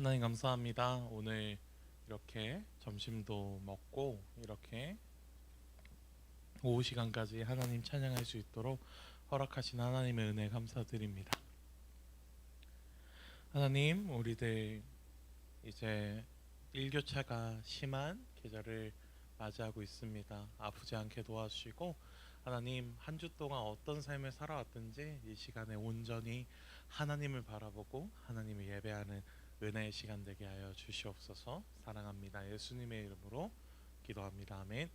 하나님 감사합니다. 오늘 이렇게 점심도 먹고 이렇게 오후 시간까지 하나님 찬양할 수 있도록 허락하신 하나님의 은혜 감사드립니다. 하나님, 우리들 이제 일교차가 심한 계절을 맞이하고 있습니다. 아프지 않게 도와주시고 하나님, 한 주 동안 어떤 삶을 살아왔든지 이 시간에 온전히 하나님을 바라보고 하나님을 예배하는 은혜의 시간 되게 하여 주시옵소서. 사랑합니다. 예수님의 이름으로 기도합니다. 아멘.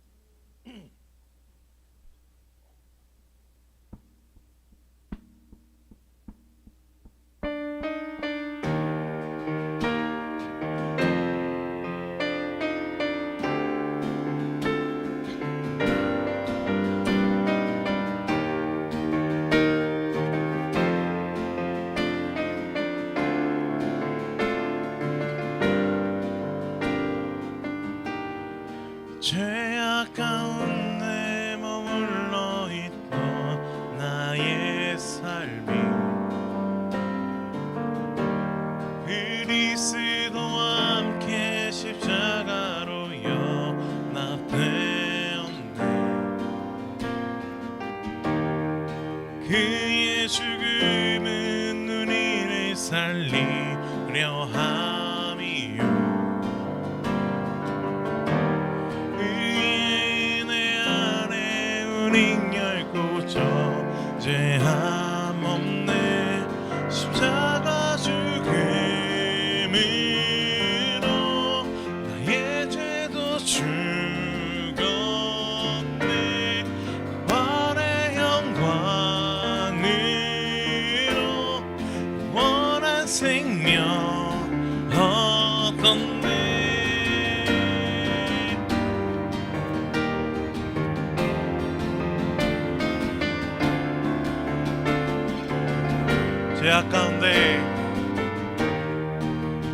죄악 가운데 머물러 있던 나의 삶이 그리스도와 함께 십자가로 연합되었네. 그의 죽음은 우리를 살리려 함이요 죄함 없네. 십자가 죽음으로 나의 죄도 죽었네. 부활의 영광으로 원한 생명 얻었네.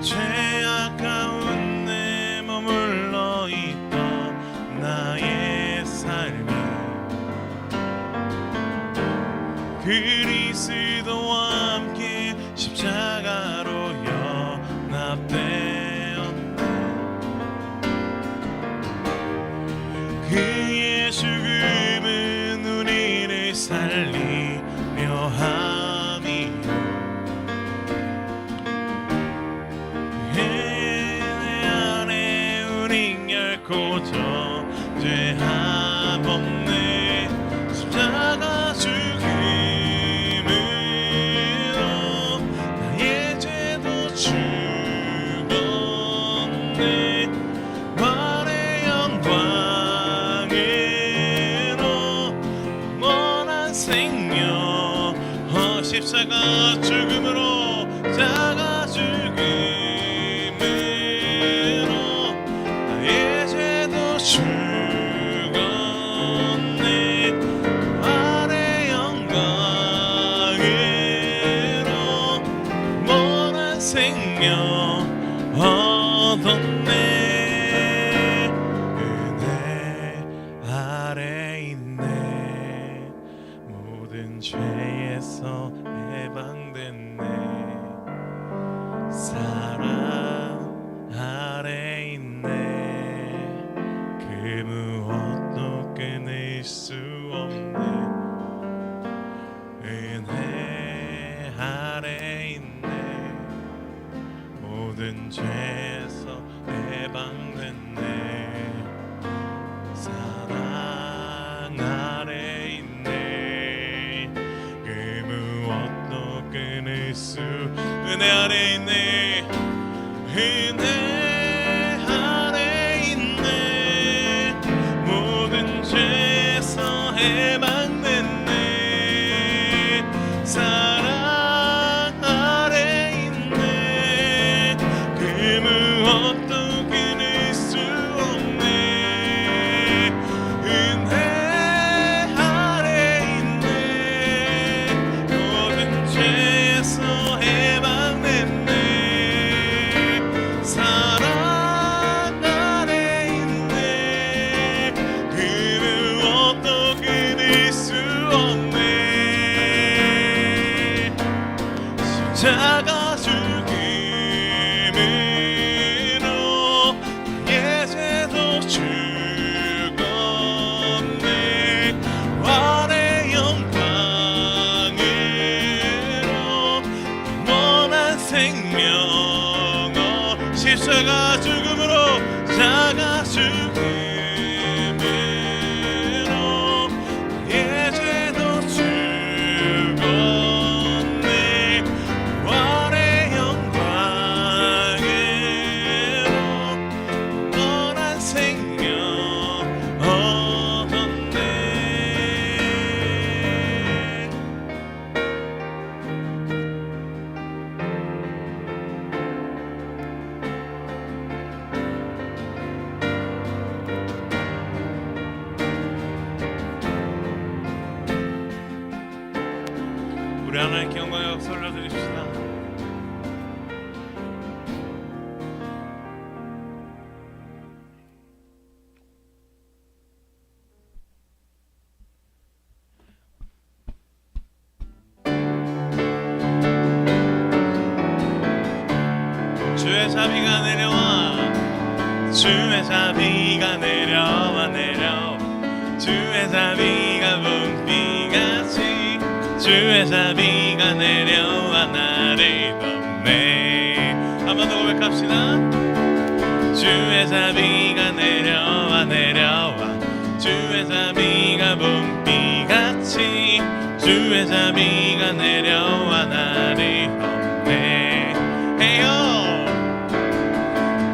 죄악 가운데 머물러 있던 나의 삶이 그리스도와 함께 십자가로 연합되었네. 그의 죽음은 우리를 살리려 함이 고쳐 죄함 없네. 십자가 죽음으로 나의 죄도 죽었네. 부활의 영광으로 원한 생명 십자가 죽음으로 십자가 죽음으로 죽었네. 부활의 영광으로 원한 생명 얻었네. 은혜 아래 있네. 모든 죄에서 해방됐네. 사랑 아래 있네. 그 무엇도 끊을 수 없네. 은혜 아래 있네. 모든 죄에서 해방됐네. 사랑 아래 있네. 그 무엇도 끊을 수. 은혜 아래 있네. 은혜 해방됐네. 사랑 아래 있네. 그 무엇도 끊을 수 없네. 은혜 아래 있네. 모든 죄에서 해방됐네. 사랑 아래 있네. 그 무엇도 끊을 수 없네. 십자가 죽음을 생명 십자가 죽음으로 자가 죽음으로 나의 죄도 죽었네 부활의 영광으로 영원한 생명 얻었네. 우리 하나님께 영광의 박수 올려드립시다. 주의 자비가 내려와 주의 자비가 내려와 내려와 주의 자비가 봄비같이 주의 자비가 내려와 나를 덮네. 한 번 더 고백합시다. 주의 자비가 내려와 내려와 주의 자비가 봄비같이 주의 자비가 내려와 나를 덮네. 헤이호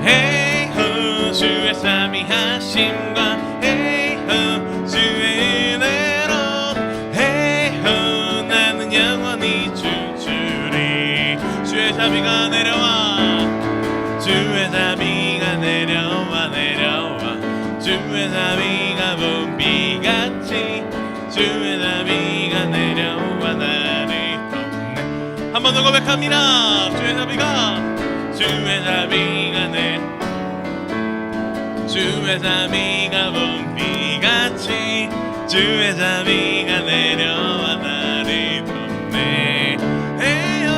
헤이호 주의 자비 하심과 헤이호 주의 은혜로 헤이호 나는 영원히 춤추리. 주의 자비가 내려와 주의 자비가 내려와 내려와 주의 자비가 봄비같이 주의 자비가 내려와 나를 덮네. 한 번 더 고백합니다. 주의 자비가 주의 자비가 봄비같이 주의 자비가 내려와 나를 덮네. 헤이호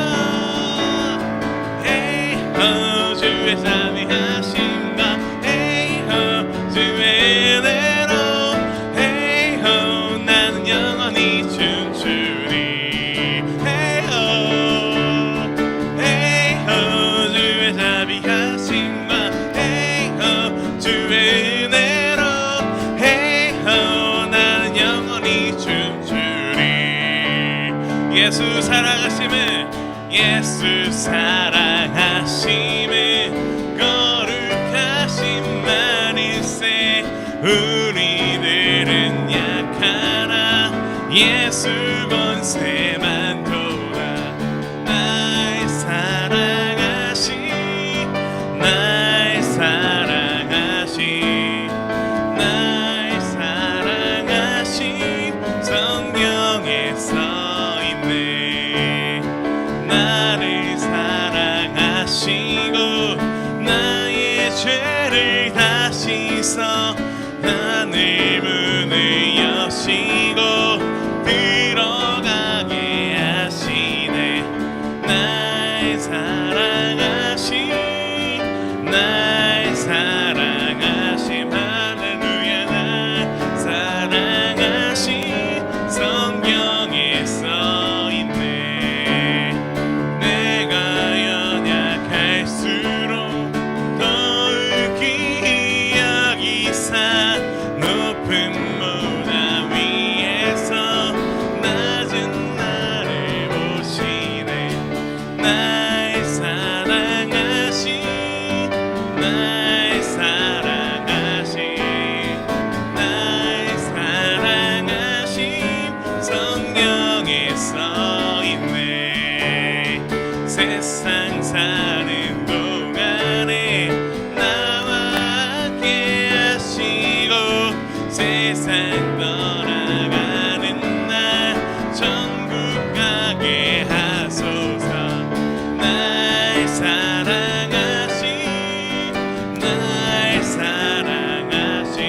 헤이호 주의 자비 하심과 헤이호 주의 은혜로 헤이호 나는 영원히 춤추리. 헤이호 헤이호 주의 자비 하심과 헤이호 주의 은혜로 헤이호 나는 영원히 춤추리. 예수 사랑하심을 예수 사랑하심을 거룩하신 만일세 우리들은 약하나 예수 권세만 도다. 날 사랑하신 날 사랑하신 날 사랑하신 성경에 써있네. 나를 사랑하시고 나의 죄를 다 씻어 하늘 문을 여시고 들어가게 하시네. 날 사랑하신 날 사랑하신 할렐루야 날 사랑하신 성경에 써있네. 내가 연약할수록 더욱이 여기사 높은 무덤 위에서 낮은 나를 보시네. 날 사랑하신 날 사랑하신 날 사랑하신 성경에 써있네. 세상 사는 동안에 나와 함께 하시고 세상 떠나가는 날 천국 가게 하소서. 날 사랑하신 날 사랑하신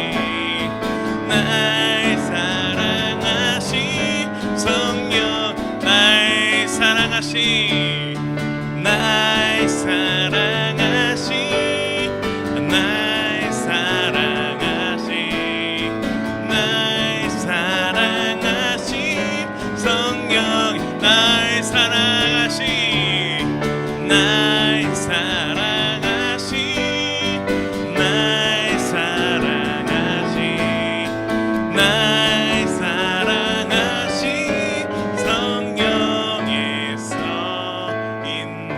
날 사랑하신 성령 날 사랑하신 날 사랑하신 날 사랑하신 날 사랑하신 성령 날 사랑하신 날 날 사랑하신 날 사랑하신 날 사랑하신 성령에 서 있네.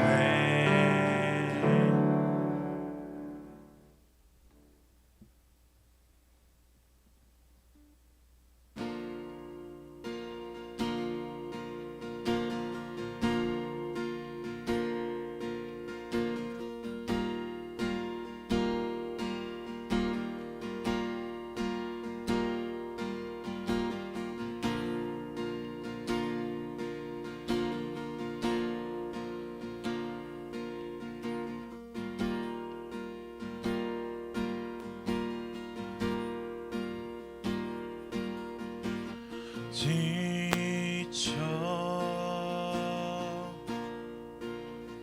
지쳐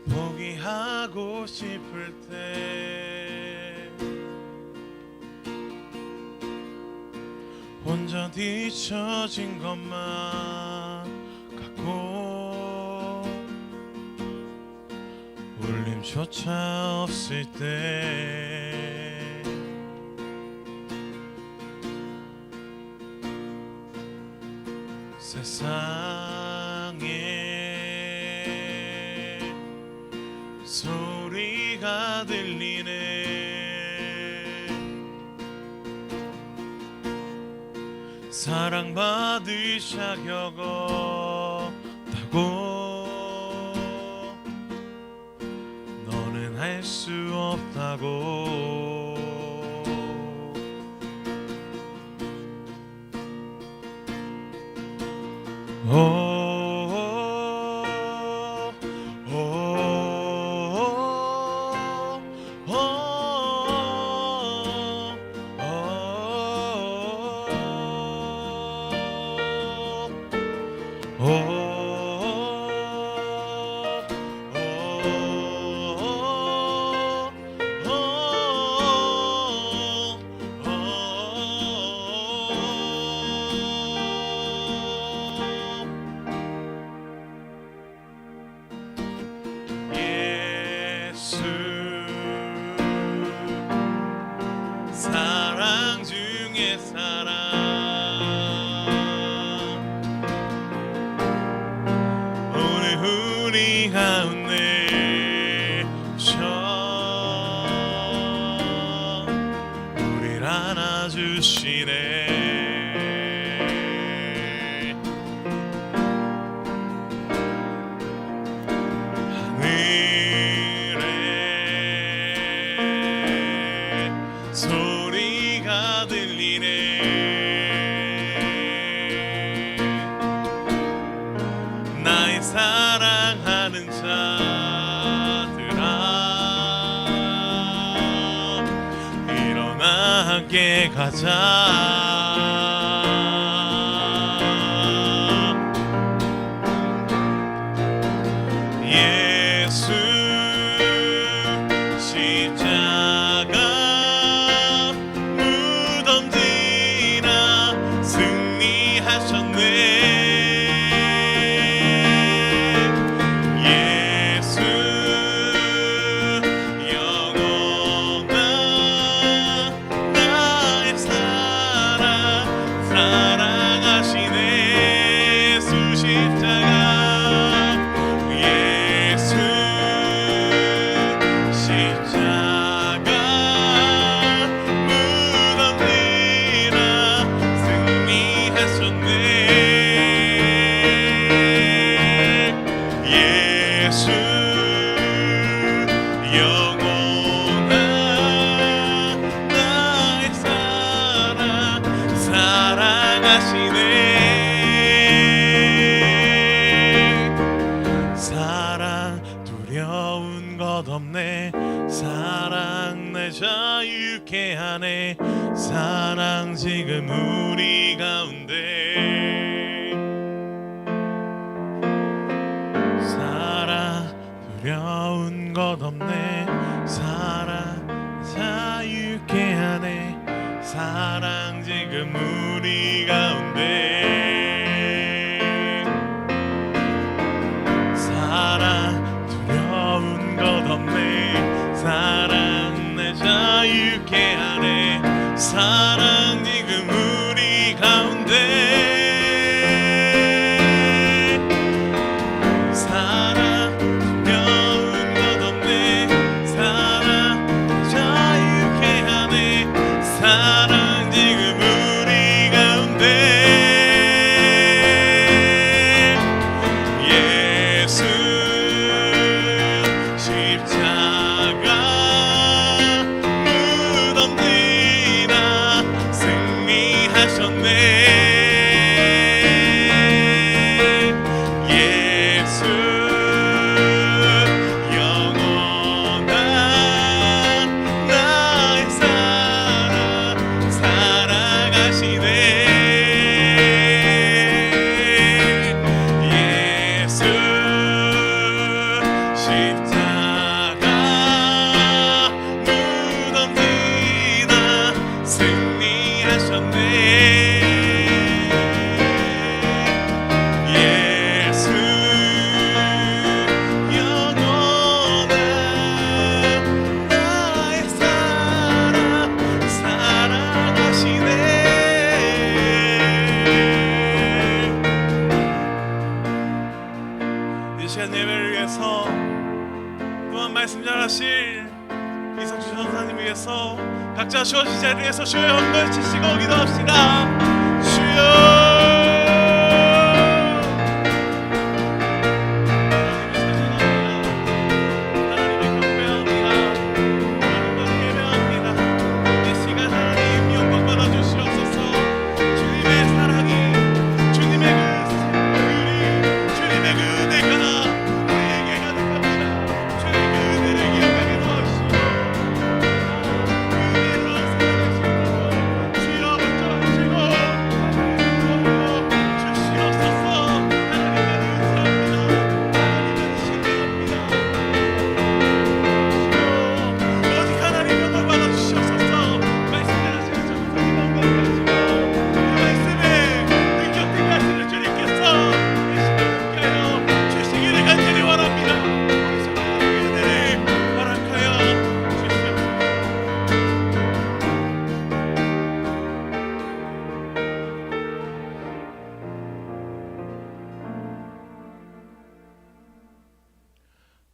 포기하고 싶을 때 혼자 뒤처진 것만 같고 울림조차 없을 때 세상에 소리가 들리네. 사랑받을 자격 없다고 너는 할 수 없다고 사랑 중에 사랑 오늘 우리 가운데 오셔 우릴 안아주시네. 소리가 들리네. 나의 사랑하는 자들아 일어나 함께 가자. 예수 사랑 두려운 것 없네. 사랑 날 자유케 하네. 사랑 지금 우리 가운데. 사랑 두려운 것 없네. 사랑 자유케 하네. 사랑 지금 우리 가운데. 사랑 두려운 시간 예배를 위해서 또한 말씀 전하실 이석주 전사님 위해서 각자 주어진 자리에서 주의 영광을 치시고 기도합시다. 주여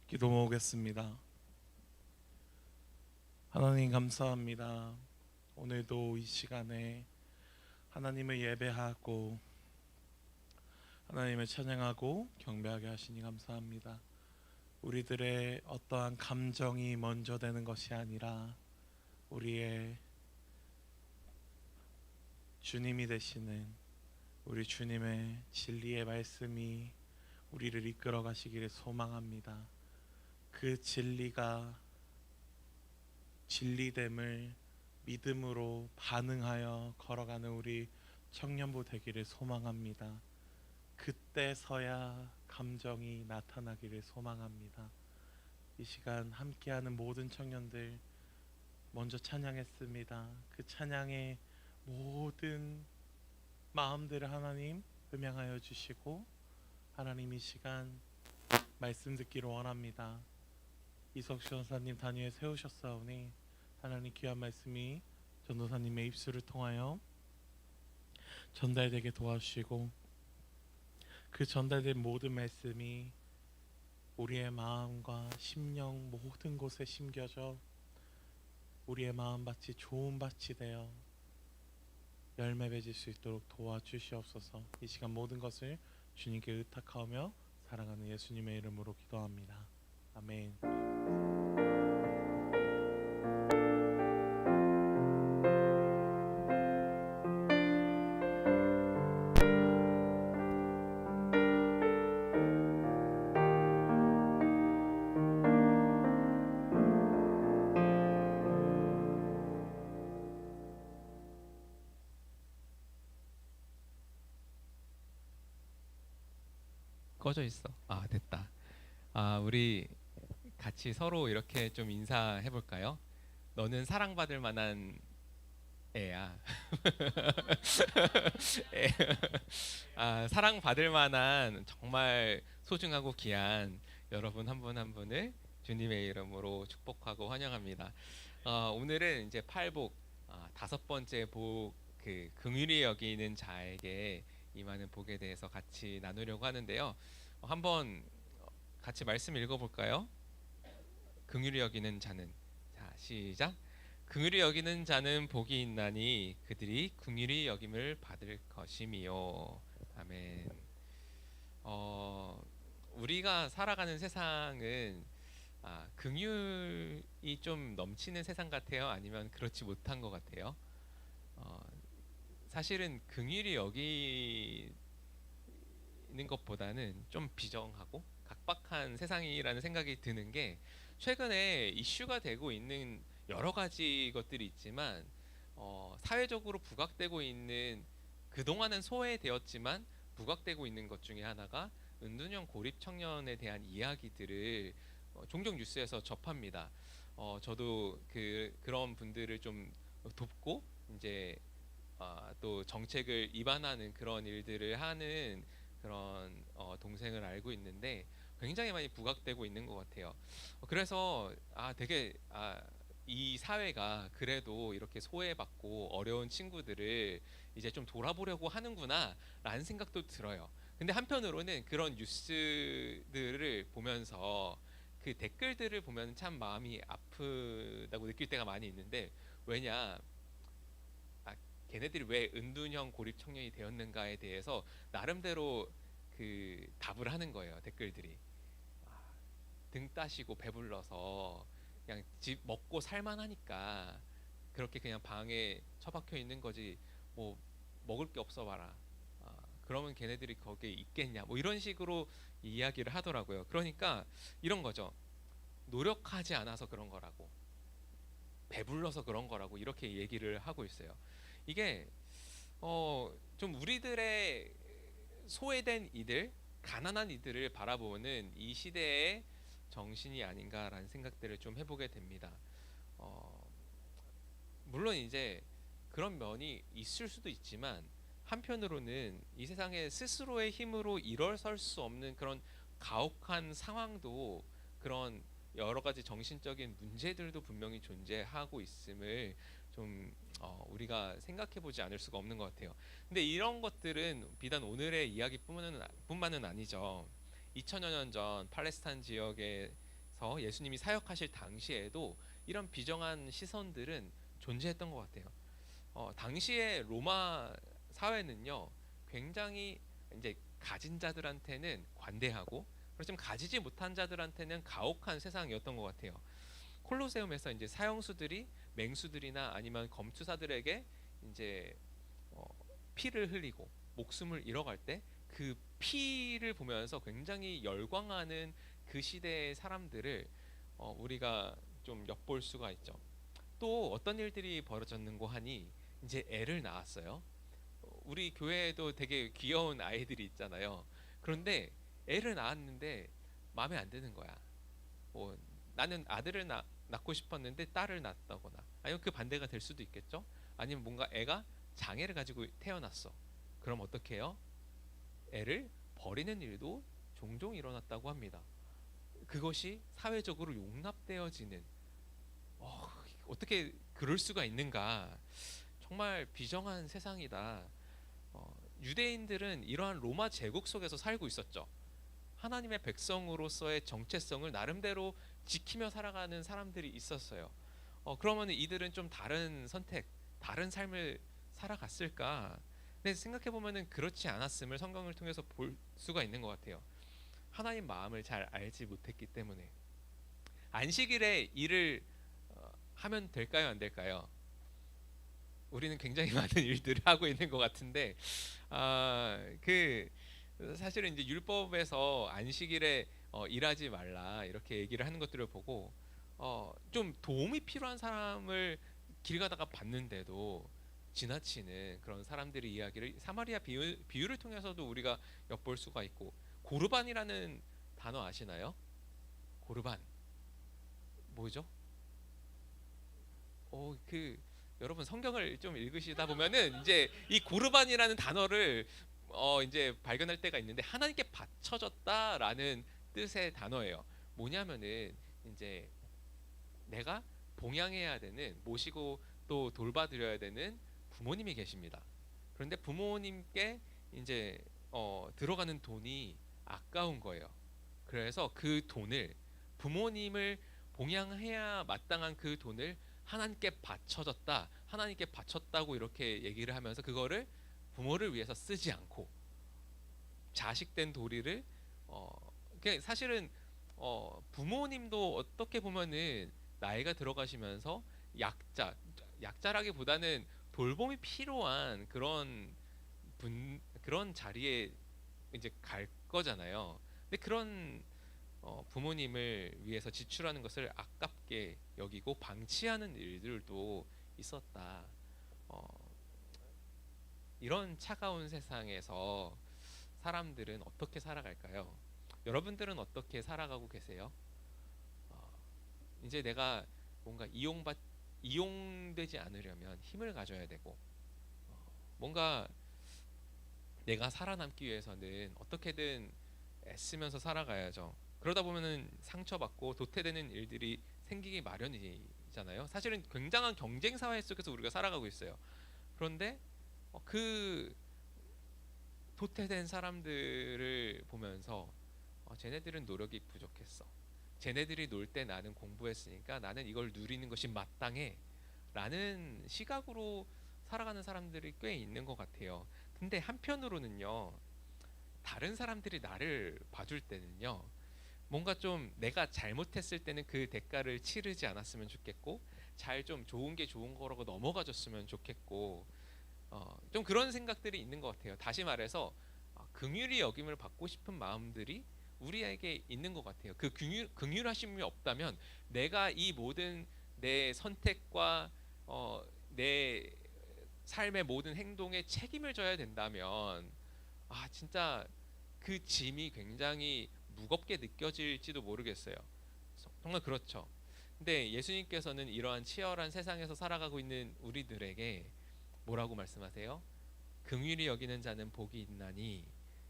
기도 모으겠습니다. 하나님 감사합니다. 오늘도 이 시간에 하나님을 예배하고 하나님을 찬양하고 경배하게 하시니 감사합니다. 우리들의 어떠한 감정이 먼저 되는 것이 아니라 우리의 주님이 되시는 우리 주님의 진리의 말씀이 우리를 이끌어 가시기를 소망합니다. 그 진리가 진리됨을 믿음으로 반응하여 걸어가는 우리 청년부 되기를 소망합니다. 그때서야 감정이 나타나기를 소망합니다. 이 시간 함께하는 모든 청년들 먼저 찬양했습니다. 그 찬양의 모든 마음들을 하나님 음양하여 주시고 하나님 이 시간 말씀 듣기를 원합니다. 이석주 전사님 단위에 세우셨사오니 하나님 귀한 말씀이 전도사님의 입술을 통하여 전달되게 도와주시고 그 전달된 모든 말씀이 우리의 마음과 심령 모든 곳에 심겨져 우리의 마음밭이 좋은 밭이 되어 열매 맺을 수 있도록 도와주시옵소서. 이 시간 모든 것을 주님께 의탁하며 사랑하는 예수님의 이름으로 기도합니다. 아멘. 꺼져 있어. 아, 됐다. 우리 같이 서로 이렇게 좀 인사해 볼까요? 너는 사랑받을 만한 애야. 사랑받을 만한 정말 소중하고 귀한 여러분 한 분 한 분을 주님의 이름으로 축복하고 환영합니다. 오늘은 이제 팔복 다섯 번째 복, 그 긍휼히 여기는 자에게 임하는 복에 대해서 같이 나누려고 하는데요. 한번 같이 말씀 읽어볼까요? 긍휼히 여기는 자는, 자 시작. 긍휼히 여기는 자는 복이 있나니 그들이 긍휼히 여김을 받을 것이미요. 아멘. 우리가 살아가는 세상은 긍휼이 좀 넘치는 세상 같아요? 아니면 그렇지 못한 것 같아요? 사실은 긍휼히 여기는 것보다는 좀 비정하고 각박한 세상이라는 생각이 드는 게, 최근에 이슈가 되고 있는 여러 가지 것들이 있지만 사회적으로 부각되고 있는, 그동안은 소외되었지만 부각되고 있는 것 중에 하나가 은둔형 고립 청년에 대한 이야기들을 종종 뉴스에서 접합니다. 저도 그런 분들을 좀 돕고 이제 또 정책을 위반하는 그런 일들을 하는 그런 동생을 알고 있는데 굉장히 많이 부각되고 있는 것 같아요. 그래서 되게 이 사회가 그래도 이렇게 소외받고 어려운 친구들을 이제 좀 돌아보려고 하는구나 라는 생각도 들어요. 근데 한편으로는 그런 뉴스들을 보면서 그 댓글들을 보면 참 마음이 아프다고 느낄 때가 많이 있는데, 왜냐, 아, 걔네들이 왜 은둔형 고립 청년이 되었는가에 대해서 나름대로 그 답을 하는 거예요. 댓글들이 아, 등 따시고 배불러서 그냥 집 먹고 살만하니까 그렇게 그냥 방에 처박혀 있는 거지, 뭐 먹을 게 없어 봐라, 그러면 걔네들이 거기에 있겠냐, 뭐 이런 식으로 이야기를 하더라고요. 그러니까 이런 거죠. 노력하지 않아서 그런 거라고, 배불러서 그런 거라고 이렇게 얘기를 하고 있어요. 이게 좀 우리들의 소외된 이들, 가난한 이들을 바라보는 이 시대의 정신이 아닌가라는 생각들을 좀 해보게 됩니다. 어, 물론 이제 그런 면이 있을 수도 있지만, 한편으로는 이 세상에 스스로의 힘으로 일어설 수 없는 그런 가혹한 상황도, 그런 여러 가지 정신적인 문제들도 분명히 존재하고 있음을 좀 우리가 생각해 보지 않을 수가 없는 것 같아요. 근데 이런 것들은 비단 오늘의 이야기뿐만은 아니죠. 2000여 년 전 팔레스타인 지역에서 예수님이 사역하실 당시에도 이런 비정한 시선들은 존재했던 것 같아요. 당시에 로마 사회는요, 굉장히 이제 가진 자들한테는 관대하고, 그렇지만 가지지 못한 자들한테는 가혹한 세상이었던 것 같아요. 콜로세움에서 이제 사형수들이 맹수들이나 아니면 검투사들에게 이제 어, 피를 흘리고 목숨을 잃어갈 때 그 피를 보면서 굉장히 열광하는 그 시대의 사람들을 우리가 좀 엿볼 수가 있죠. 또 어떤 일들이 벌어졌는고 하니, 이제 애를 낳았어요. 우리 교회에도 되게 귀여운 아이들이 있잖아요. 그런데 애를 낳았는데 마음에 안 드는 거야. 뭐 나는 아들을 낳고 싶었는데 딸을 낳았다거나, 아니면 그 반대가 될 수도 있겠죠. 아니면 뭔가 애가 장애를 가지고 태어났어. 그럼 어떻게 해요? 애를 버리는 일도 종종 일어났다고 합니다. 그것이 사회적으로 용납되어지는, 어, 어떻게 그럴 수가 있는가? 정말 비정한 세상이다. 유대인들은 이러한 로마 제국 속에서 살고 있었죠. 하나님의 백성으로서의 정체성을 나름대로 지키며 살아가는 사람들이 있었어요. 그러면 이들은 좀 다른 선택, 다른 삶을 살아갔을까? 근데 생각해 보면은 그렇지 않았음을 성경을 통해서 볼 수가 있는 것 같아요. 하나님 마음을 잘 알지 못했기 때문에. 안식일에 일을 하면 될까요, 안 될까요? 우리는 굉장히 많은 일들을 하고 있는 것 같은데, 그 사실은 이제 율법에서 안식일에 일하지 말라 이렇게 얘기를 하는 것들을 보고, 좀 도움이 필요한 사람을 길 가다가 봤는데도 지나치는 그런 사람들의 이야기를 사마리아 비유를 통해서도 우리가 엿볼 수가 있고, 고르반이라는 단어 아시나요? 고르반 뭐죠? 그 여러분 성경을 좀 읽으시다 보면은 이제 이 고르반이라는 단어를 이제 발견할 때가 있는데, 하나님께 바쳐졌다라는 뜻의 단어예요. 뭐냐면은 이제 내가 봉양해야 되는, 모시고 또 돌봐드려야 되는 부모님이 계십니다. 그런데 부모님께 이제 들어가는 돈이 아까운 거예요. 그래서 그 돈을, 부모님을 봉양해야 마땅한 그 돈을 하나님께 바쳐졌다, 하나님께 바쳤다고 이렇게 얘기를 하면서 그거를 부모를 위해서 쓰지 않고 자식된 도리를 사실은 부모님도 어떻게 보면은 나이가 들어가시면서 약자라기보다는 돌봄이 필요한 그런 자리에 이제 갈 거잖아요. 근데 그런 부모님을 위해서 지출하는 것을 아깝게 여기고 방치하는 일들도 있었다. 어, 이런 차가운 세상에서 사람들은 어떻게 살아갈까요? 여러분들은 어떻게 살아가고 계세요? 어, 이제 내가 뭔가 이용되지 않으려면 힘을 가져야 되고, 뭔가 내가 살아남기 위해서는 어떻게든 애쓰면서 살아가야죠. 그러다 보면은 상처받고 도태되는 일들이 생기기 마련이잖아요. 사실은 굉장한 경쟁 사회 속에서 우리가 살아가고 있어요. 그런데 그 도태된 사람들을 보면서 쟤네들은 노력이 부족했어. 쟤네들이 놀 때 나는 공부했으니까 나는 이걸 누리는 것이 마땅해. 라는 시각으로 살아가는 사람들이 꽤 있는 것 같아요. 근데 한편으로는요, 다른 사람들이 나를 봐줄 때는요, 뭔가 좀 내가 잘못했을 때는 그 대가를 치르지 않았으면 좋겠고, 잘 좀 좋은 게 좋은 거라고 넘어가 줬으면 좋겠고, 좀 그런 생각들이 있는 것 같아요. 다시 말해서 긍휼히 여김을 받고 싶은 마음들이 우리에게 있는 것 같아요. 그 긍휼하심이 없다면 내가 이 모든 내 선택과 내 삶의 모든 행동에 책임을 져야 된다면 진짜 그 짐이 굉장히 무겁게 느껴질지도 모르겠어요. 정말 그렇죠. 근데 예수님께서는 이러한 치열한 세상에서 살아가고 있는 우리들에게 뭐라고 말씀하세요? 긍휼히 여기는 자는 복이 있나니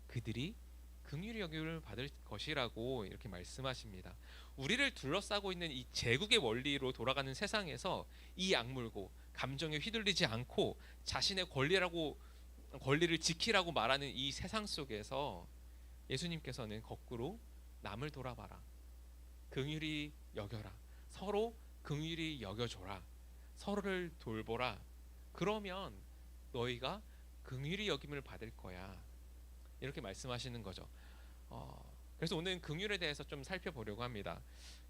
그들이 긍휼히 여김을 받을 것이라고 이렇게 말씀하십니다. 우리를 둘러싸고 있는 이 제국의 원리로 돌아가는 세상에서 이 악물고 감정에 휘둘리지 않고 자신의 권리를 지키라고 말하는 이 세상 속에서 예수님께서는 거꾸로 남을 돌아봐라. 긍휼히 여겨라. 서로 긍휼히 여겨줘라. 서로를 돌보라. 그러면 너희가 긍휼히 여김을 받을 거야. 이렇게 말씀하시는 거죠. 그래서 오늘 긍휼에 대해서 좀 살펴보려고 합니다.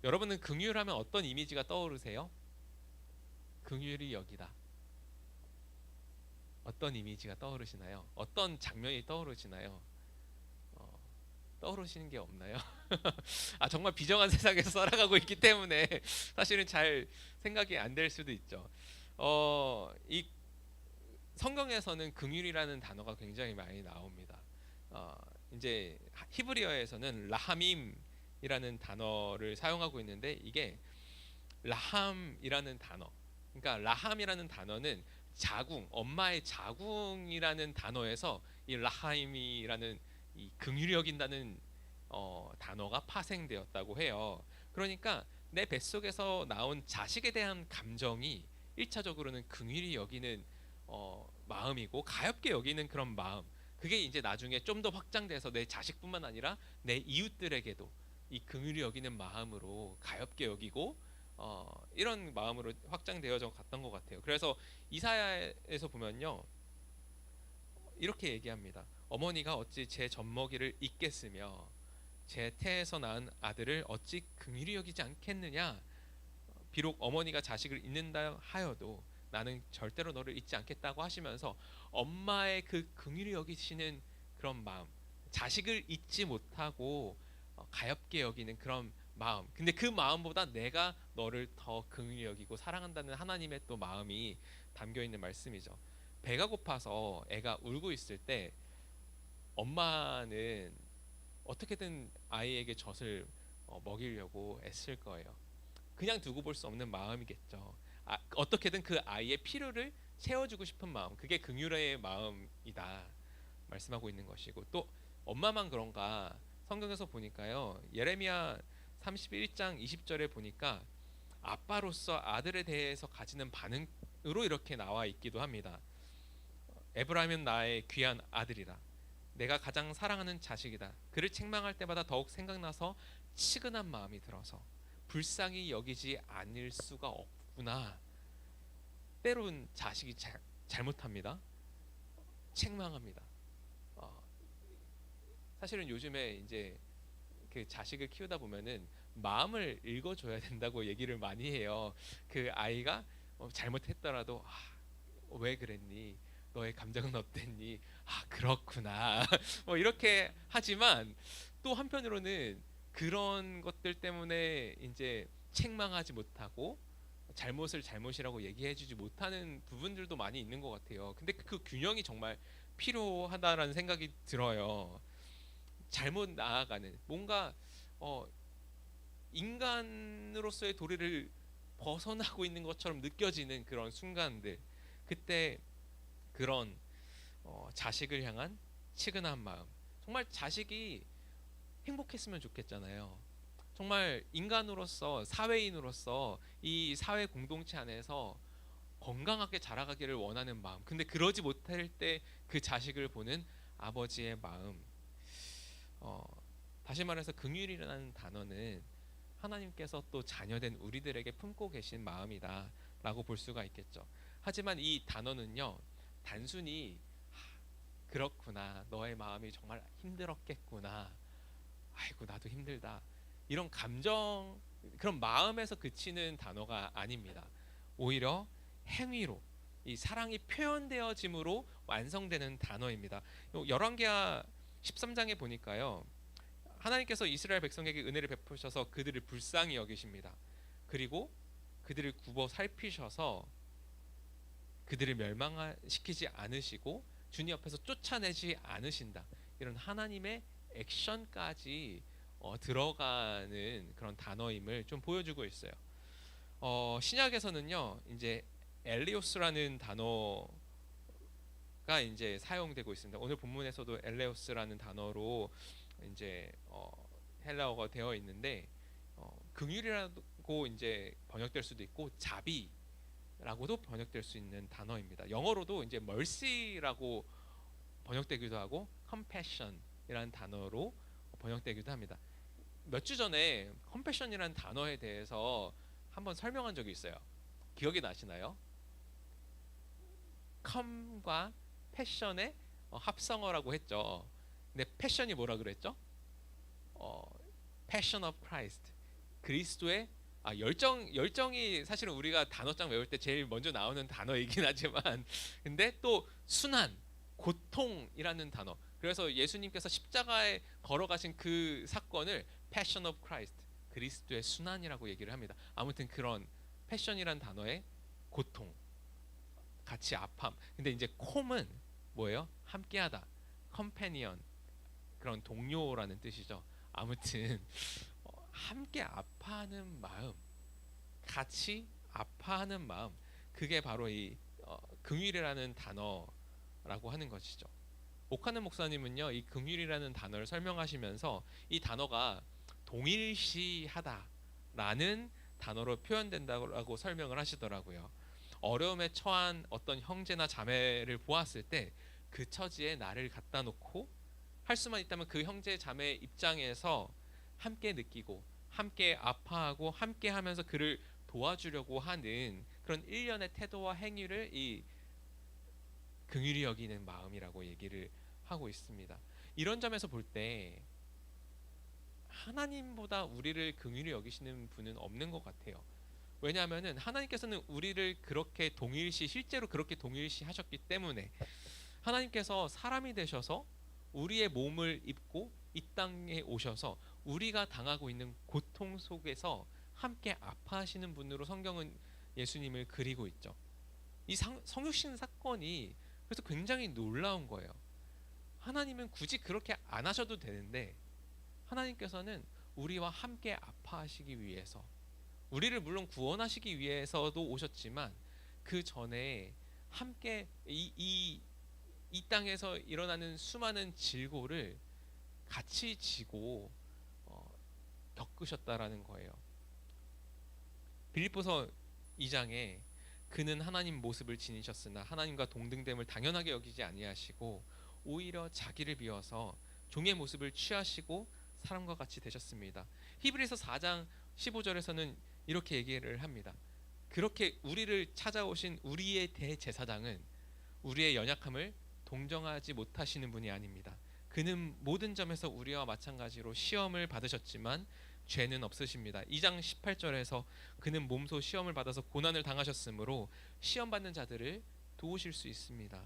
여러분은 긍휼하면 어떤 이미지가 떠오르세요? 긍휼히 여기다. 어떤 이미지가 떠오르시나요? 어떤 장면이 떠오르시나요? 떠오르시는 게 없나요? 정말 비정한 세상에서 살아가고 있기 때문에 사실은 잘 생각이 안 될 수도 있죠. 이 성경에서는 긍휼이라는 단어가 굉장히 많이 나옵니다. 이제 히브리어에서는 라하밈이라는 단어를 사용하고 있는데 이게 라함이라는 단어, 그러니까 라함이라는 단어는 자궁, 엄마의 자궁이라는 단어에서 이 라하임이라는 이 긍휼히 여긴다는 단어가 파생되었다고 해요. 그러니까 내 뱃속에서 나온 자식에 대한 감정이 1차적으로는 긍휼히 여기는 마음이고 가엾게 여기는 그런 마음. 그게 이제 나중에 좀 더 확장돼서 내 자식뿐만 아니라 내 이웃들에게도 이 긍휼히 여기는 마음으로 가엾게 여기고 이런 마음으로 확장되어져 갔던 것 같아요. 그래서 이사야에서 보면요 이렇게 얘기합니다. 어머니가 어찌 제 젖먹이를 잊겠으며 제 태에서 낳은 아들을 어찌 긍휼히 여기지 않겠느냐. 비록 어머니가 자식을 잊는다 하여도 나는 절대로 너를 잊지 않겠다고 하시면서 엄마의 그 긍휼히 여기시는 그런 마음, 자식을 잊지 못하고 가엾게 여기는 그런 마음. 근데 그 마음보다 내가 너를 더 긍휼히 여기고 사랑한다는 하나님의 또 마음이 담겨 있는 말씀이죠. 배가 고파서 애가 울고 있을 때 엄마는 어떻게든 아이에게 젖을 먹이려고 애쓸 거예요. 그냥 두고 볼 수 없는 마음이겠죠. 어떻게든 그 아이의 필요를 채워주고 싶은 마음, 그게 긍휼의 마음이다 말씀하고 있는 것이고, 또 엄마만 그런가 성경에서 보니까요 예레미야 31장 20절에 보니까 아빠로서 아들에 대해서 가지는 반응으로 이렇게 나와 있기도 합니다. 에브라임은 나의 귀한 아들이라, 내가 가장 사랑하는 자식이다. 그를 책망할 때마다 더욱 생각나서 치근한 마음이 들어서 불쌍히 여기지 않을 수가 없구나. 때론 자식이 잘못합니다. 책망합니다. 사실은 요즘에 이제 그 자식을 키우다 보면은 마음을 읽어줘야 된다고 얘기를 많이 해요. 그 아이가 잘못했더라도 왜 그랬니? 너의 감정은 어땠니? 그렇구나. 이렇게 하지만 또 한편으로는 그런 것들 때문에 이제 책망하지 못하고 잘못을 잘못이라고 얘기해주지 못하는 부분들도 많이 있는 것 같아요. 근데 그 균형이 정말 필요하다라는 생각이 들어요. 잘못 나아가는 뭔가 인간으로서의 도리를 벗어나고 있는 것처럼 느껴지는 그런 순간들, 그때 그런 자식을 향한 치근한 마음, 정말 자식이 행복했으면 좋겠잖아요. 정말 인간으로서, 사회인으로서 이 사회 공동체 안에서 건강하게 자라가기를 원하는 마음. 근데 그러지 못할 때 그 자식을 보는 아버지의 마음. 다시 말해서 긍휼이라는 단어는 하나님께서 또 자녀된 우리들에게 품고 계신 마음이다라고 볼 수가 있겠죠. 하지만 이 단어는요, 단순히 그렇구나, 너의 마음이 정말 힘들었겠구나, 아이고 나도 힘들다, 이런 감정, 그런 마음에서 그치는 단어가 아닙니다. 오히려 행위로, 이 사랑이 표현되어짐으로 완성되는 단어입니다. 열왕기하 13장에 보니까요, 하나님께서 이스라엘 백성에게 은혜를 베푸셔서 그들을 불쌍히 여기십니다. 그리고 그들을 굽어 살피셔서 그들을 멸망시키지 않으시고 주님 앞에서 쫓아내지 않으신다. 이런 하나님의 액션까지 들어가는 그런 단어임을 좀 보여주고 있어요. 신약에서는요, 이제 엘리오스라는 단어가 이제 사용되고 있습니다. 오늘 본문에서도 엘레오스라는 단어로 이제 헬라어가 되어 있는데, 긍휼이라고 이제 번역될 수도 있고 자비라고도 번역될 수 있는 단어입니다. 영어로도 이제 mercy라고 번역되기도 하고 compassion이라는 단어로 번역되기도 합니다. 몇 주 전에 compassion이라는 단어에 대해서 한번 설명한 적이 있어요. 기억이 나시나요? com과 passion의 합성어라고 했죠. 근데 passion이 뭐라 그랬죠? Passion of Christ. 그리스도의 열정이 사실은 우리가 단어장 외울 때 제일 먼저 나오는 단어이긴 하지만, 근데 또 순환, 고통이라는 단어. 그래서 예수님께서 십자가에 걸어가신 그 사건을 Passion of Christ, 그리스도의 순환이라고 얘기를 합니다. 아무튼 그런 패션이란 단어의 고통, 같이 아픔. 근데 이제 콤은 뭐예요? 함께하다, 컴패니언, 그런 동료라는 뜻이죠. 아무튼 함께 아파하는 마음, 같이 아파하는 마음, 그게 바로 이 긍휼이라는 단어라고 하는 것이죠. 오카는 목사님은요, 이 긍휼이라는 단어를 설명하시면서 이 단어가 동일시하다라는 단어로 표현된다고 설명을 하시더라고요. 어려움에 처한 어떤 형제나 자매를 보았을 때 그 처지에 나를 갖다 놓고 할 수만 있다면 그 형제 자매 입장에서 함께 느끼고 함께 아파하고 함께 하면서 그를 도와주려고 하는 그런 일련의 태도와 행위를 이 긍휼히 여기는 마음이라고 얘기를 하고 있습니다. 이런 점에서 볼 때 하나님보다 우리를 긍휼히 여기시는 분은 없는 것 같아요. 왜냐하면은 하나님께서는 우리를 그렇게 실제로 그렇게 동일시 하셨기 때문에, 하나님께서 사람이 되셔서 우리의 몸을 입고 이 땅에 오셔서 우리가 당하고 있는 고통 속에서 함께 아파하시는 분으로 성경은 예수님을 그리고 있죠. 이 성육신 사건이 그래서 굉장히 놀라운 거예요. 하나님은 굳이 그렇게 안 하셔도 되는데 하나님께서는 우리와 함께 아파하시기 위해서, 우리를 물론 구원하시기 위해서도 오셨지만 그 전에 함께 이 땅에서 일어나는 수많은 질고를 같이 지고 겪으셨다라는 거예요. 빌립보서 2장에 그는 하나님 모습을 지니셨으나 하나님과 동등됨을 당연하게 여기지 아니하시고 오히려 자기를 비워서 종의 모습을 취하시고 사람과 같이 되셨습니다. 히브리서 4장 15절에서는 이렇게 얘기를 합니다. 그렇게 우리를 찾아오신 우리의 대제사장은 우리의 연약함을 동정하지 못하시는 분이 아닙니다. 그는 모든 점에서 우리와 마찬가지로 시험을 받으셨지만 죄는 없으십니다. 2장 18절에서 그는 몸소 시험을 받아서 고난을 당하셨으므로 시험 받는 자들을 도우실 수 있습니다.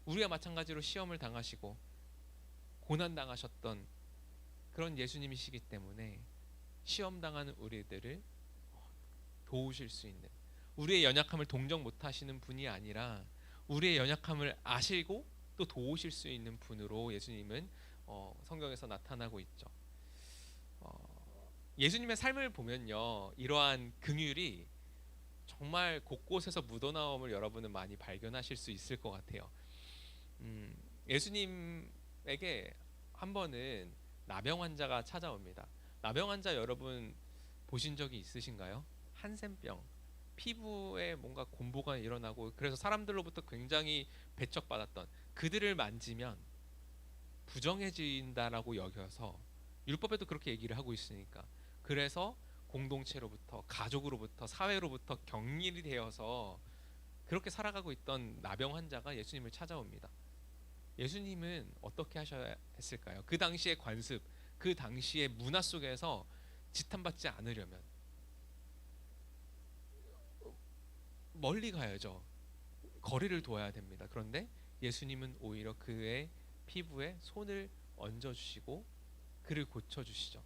우리와 마찬가지로 시험을 당하시고 고난 당하셨던 그런 예수님이시기 때문에 시험 당하는 우리들을 도우실 수 있는, 우리의 연약함을 동정 못하시는 분이 아니라 우리의 연약함을 아시고 또 도우실 수 있는 분으로 예수님은 성경에서 나타나고 있죠. 예수님의 삶을 보면요, 이러한 긍휼이 정말 곳곳에서 묻어나옴을 여러분은 많이 발견하실 수 있을 것 같아요. 예수님에게 한 번은 나병 환자가 찾아옵니다. 나병 환자 여러분 보신 적이 있으신가요? 한센병, 피부에 뭔가 곰보가 일어나고 그래서 사람들로부터 굉장히 배척받았던, 그들을 만지면 부정해진다라고 여겨서 율법에도 그렇게 얘기를 하고 있으니까 그래서 공동체로부터 가족으로부터 사회로부터 격리이 되어서 그렇게 살아가고 있던 나병 환자가 예수님을 찾아옵니다. 예수님은 어떻게 하셔야 했을까요? 그 당시의 관습, 그 당시의 문화 속에서 지탄받지 않으려면 멀리 가야죠. 거리를 둬야 됩니다. 그런데 예수님은 오히려 그의 피부에 손을 얹어주시고 그를 고쳐주시죠.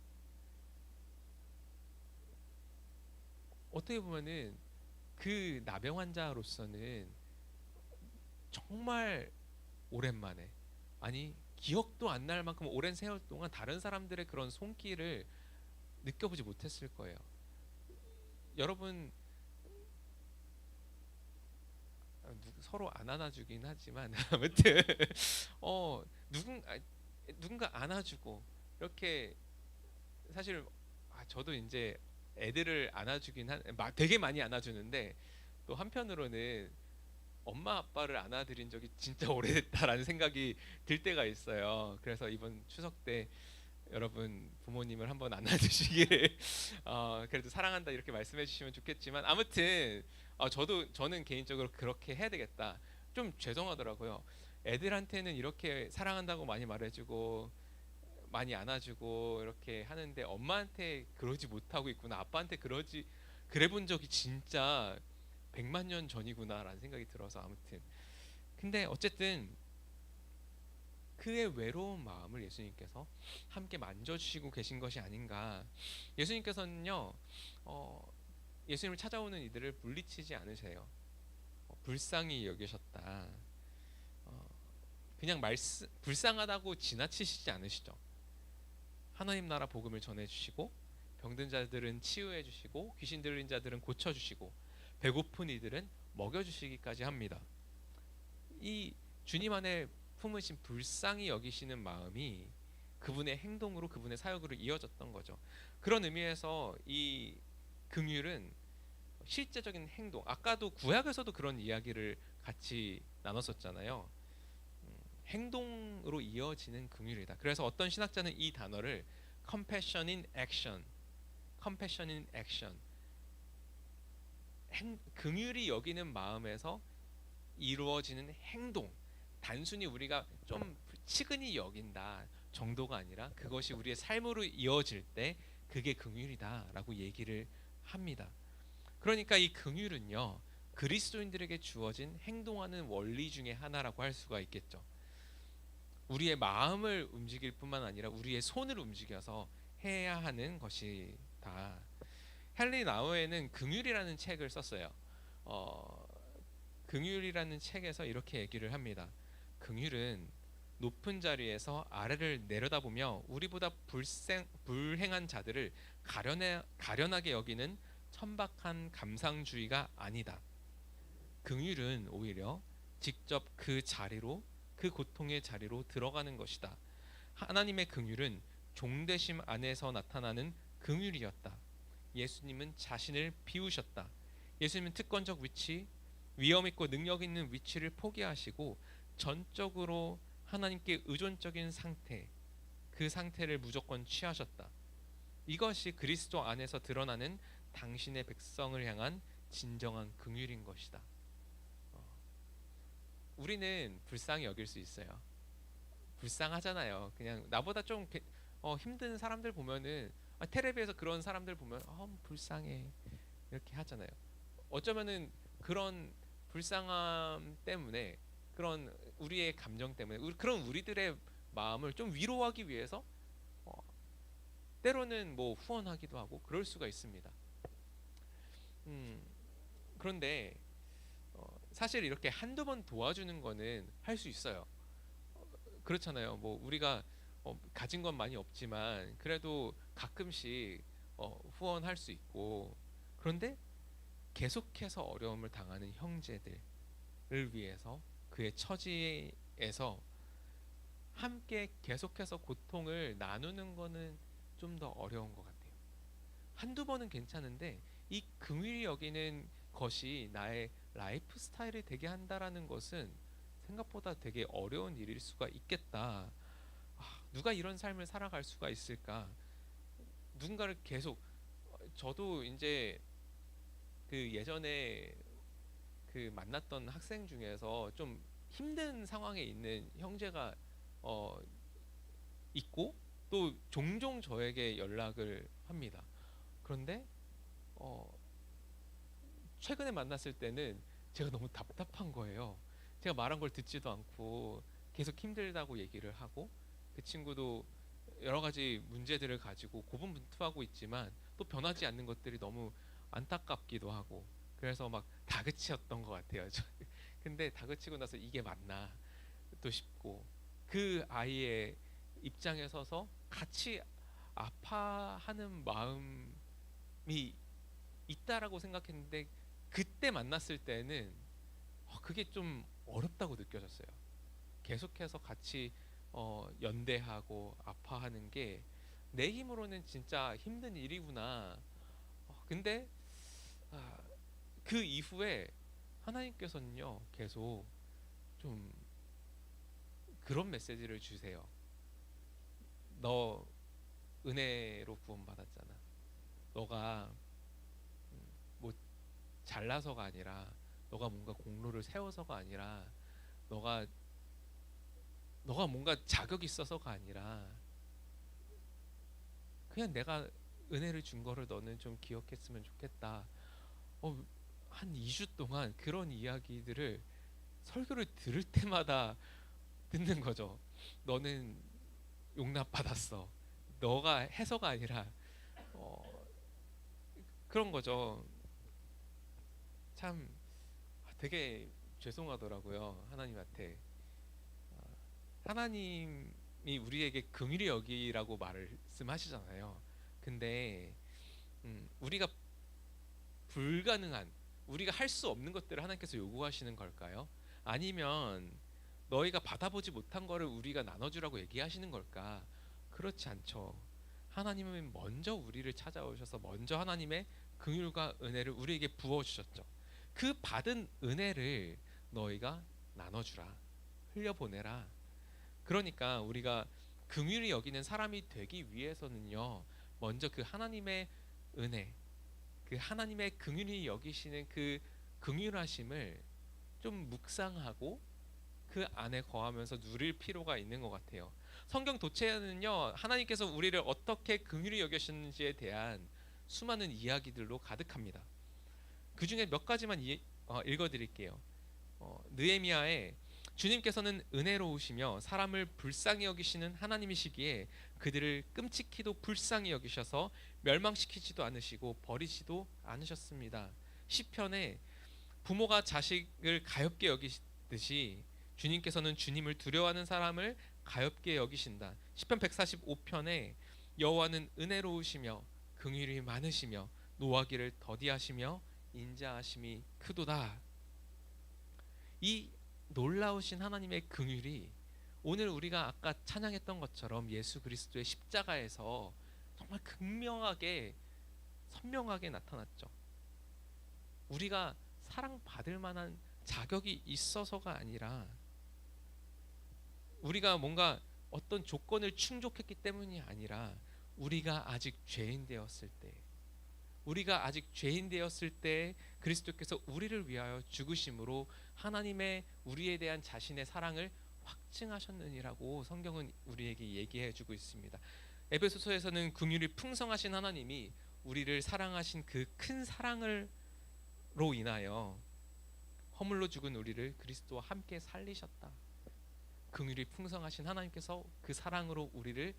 어떻게 보면은 그 나병 환자로서는 정말 오랜만에, 아니 기억도 안 날 만큼 오랜 세월 동안 다른 사람들의 그런 손길을 느껴보지 못했을 거예요. 여러분 서로 안 안아주긴 하지만 아무튼 어 누군가 안아주고 이렇게 사실 저도 이제 애들을 안아주긴 되게 많이 안아주는데 또 한편으로는 엄마 아빠를 안아드린 적이 진짜 오래됐다라는 생각이 들 때가 있어요. 그래서 이번 추석 때 여러분 부모님을 한번 안아주시기를 그래도 사랑한다 이렇게 말씀해 주시면 좋겠지만 아무튼 저는 개인적으로 그렇게 해야 되겠다. 좀 죄송하더라고요. 애들한테는 이렇게 사랑한다고 많이 말해주고 많이 안아주고 이렇게 하는데 엄마한테 그러지 못하고 있구나. 아빠한테 그래 본 적이 진짜 100만 년 전이구나라는 생각이 들어서 아무튼 근데 어쨌든 그의 외로운 마음을 예수님께서 함께 만져주시고 계신 것이 아닌가. 예수님께서는요 예수님을 찾아오는 이들을 물리치지 않으세요. 불쌍히 여기셨다. 그냥 불쌍하다고 지나치시지 않으시죠. 하나님 나라 복음을 전해주시고 병든 자들은 치유해주시고 귀신 들린 자들은 고쳐주시고 배고픈 이들은 먹여주시기까지 합니다. 이 주님 안에 품으신 불쌍히 여기시는 마음이 그분의 행동으로 그분의 사역으로 이어졌던 거죠. 그런 의미에서 이 긍휼은 실제적인 행동, 아까도 구약에서도 그런 이야기를 같이 나눴었잖아요. 행동으로 이어지는 긍휼이다. 그래서 어떤 신학자는 이 단어를 compassion in action, compassion in action, 긍휼이 여기는 마음에서 이루어지는 행동, 단순히 우리가 좀 치근히 여긴다 정도가 아니라 그것이 우리의 삶으로 이어질 때 그게 긍휼이다라고 얘기를 합니다. 그러니까 이 긍휼은요 그리스도인들에게 주어진 행동하는 원리 중에 하나라고 할 수가 있겠죠. 우리의 마음을 움직일 뿐만 아니라 우리의 손을 움직여서 해야 하는 것이다. 헨리 나우에는 긍휼이라는 책을 썼어요. 긍휼이라는 책에서 이렇게 얘기를 합니다. 긍휼은 높은 자리에서 아래를 내려다보며 우리보다 불행한 자들을 가련하게 여기는 천박한 감상주의가 아니다. 긍휼은 오히려 직접 그 자리로, 그 고통의 자리로 들어가는 것이다. 하나님의 긍휼은 종되심 안에서 나타나는 긍휼이었다. 예수님은 자신을 비우셨다. 예수님은 특권적 위치, 위엄 있고 능력 있는 위치를 포기하시고 전적으로 하나님께 의존적인 상태, 그 상태를 무조건 취하셨다. 이것이 그리스도 안에서 드러나는 당신의 백성을 향한 진정한 긍휼인 것이다. 우리는 불쌍히 여길 수 있어요. 불쌍하잖아요. 그냥 나보다 좀 힘든 사람들 보면은 텔레비에서 그런 사람들 보면 불쌍해 이렇게 하잖아요. 어쩌면은 그런 불쌍함 때문에 그런 우리의 감정 때문에 그런 우리들의 마음을 좀 위로하기 위해서 때로는 뭐 후원하기도 하고 그럴 수가 있습니다. 그런데 사실 이렇게 한두 번 도와주는 거는 할 수 있어요. 그렇잖아요. 뭐 우리가 가진 건 많이 없지만 그래도 가끔씩 후원할 수 있고 그런데 계속해서 어려움을 당하는 형제들을 위해서 그의 처지에서 함께 계속해서 고통을 나누는 거는 좀 더 어려운 것 같아요. 한두 번은 괜찮은데 이 긍휼히 여기는 것이 나의 라이프 스타일이 되게 한다라는 것은 생각보다 되게 어려운 일일 수가 있겠다. 누가 이런 삶을 살아갈 수가 있을까? 누군가를 계속 저도 이제 그 예전에 그 만났던 학생 중에서 좀 힘든 상황에 있는 형제가 어 있고 또 종종 저에게 연락을 합니다. 그런데 어 최근에 만났을 때는 제가 너무 답답한 거예요. 제가 말한 걸 듣지도 않고 계속 힘들다고 얘기를 하고, 그 친구도 여러 가지 문제들을 가지고 고분분투하고 있지만 또 변하지 않는 것들이 너무 안타깝기도 하고, 그래서 막 다그치였던 것 같아요. 근데 다그치고 나서 이게 맞나 또 싶고, 그 아이의 입장에 서서 같이 아파하는 마음이 있다라고 생각했는데, 그때 만났을 때는 그게 좀 어렵다고 느껴졌어요. 계속해서 같이 연대하고 아파하는 게 내 힘으로는 진짜 힘든 일이구나. 근데 아, 그 이후에 하나님께서는요 계속 좀 그런 메시지를 주세요. 너 은혜로 구원받았잖아. 너가 뭐 잘나서가 아니라, 너가 뭔가 공로를 세워서가 아니라, 너가 뭔가 자격이 있어서가 아니라, 그냥 내가 은혜를 준 거를 너는 좀 기억했으면 좋겠다. 한 2주 동안 그런 이야기들을 설교를 들을 때마다 듣는 거죠. 너는 용납받았어. 너가 해서가 아니라 어, 그런 거죠. 참 되게 죄송하더라고요. 하나님한테. 하나님이 우리에게 긍휼히 여기라고 말씀하시잖아요. 근데 우리가 불가능한, 우리가 할 수 없는 것들을 하나님께서 요구하시는 걸까요? 아니면 너희가 받아보지 못한 거를 우리가 나눠주라고 얘기하시는 걸까? 그렇지 않죠. 하나님은 먼저 우리를 찾아오셔서 먼저 하나님의 긍휼과 은혜를 우리에게 부어주셨죠. 그 받은 은혜를 너희가 나눠주라, 흘려보내라. 그러니까 우리가 긍휼히 여기는 사람이 되기 위해서는요, 먼저 그 하나님의 은혜, 그 하나님의 긍휼히 여기시는 그 긍휼하심을 좀 묵상하고 그 안에 거하면서 누릴 필요가 있는 것 같아요. 성경 도처에는요 하나님께서 우리를 어떻게 긍휼히 여기셨는지에 대한 수많은 이야기들로 가득합니다. 그 중에 몇 가지만 읽어드릴게요. 느헤미야에 주님께서는 은혜로우시며 사람을 불쌍히 여기시는 하나님이시기에 그들을 끔찍히도 불쌍히 여기셔서 멸망시키지도 않으시고 버리지도 않으셨습니다. 시편에 부모가 자식을 가엾게 여기듯이 주님께서는 주님을 두려워하는 사람을 가엾게 여기신다. 시편 145편에 여호와는 은혜로우시며 긍휼이 많으시며 노하기를 더디하시며 인자하심이 크도다. 이 놀라우신 하나님의 긍휼이 오늘 우리가 아까 찬양했던 것처럼 예수 그리스도의 십자가에서 정말 극명하게 선명하게 나타났죠. 우리가 사랑받을 만한 자격이 있어서가 아니라, 우리가 뭔가 어떤 조건을 충족했기 때문이 아니라, 우리가 아직 죄인 되었을 때 그리스도께서 우리를 위하여 죽으심으로 하나님의 우리에 대한 자신의 사랑을 확증하셨느니라고 성경은 우리에게 얘기해 주고 있습니다. 에베소서에서는 긍휼이 풍성하신 하나님이 우리를 사랑하신 그 큰 사랑으로 인하여 허물로 죽은 우리를 그리스도와 함께 살리셨다. 긍휼이 풍성하신 하나님께서 그 사랑으로 우리를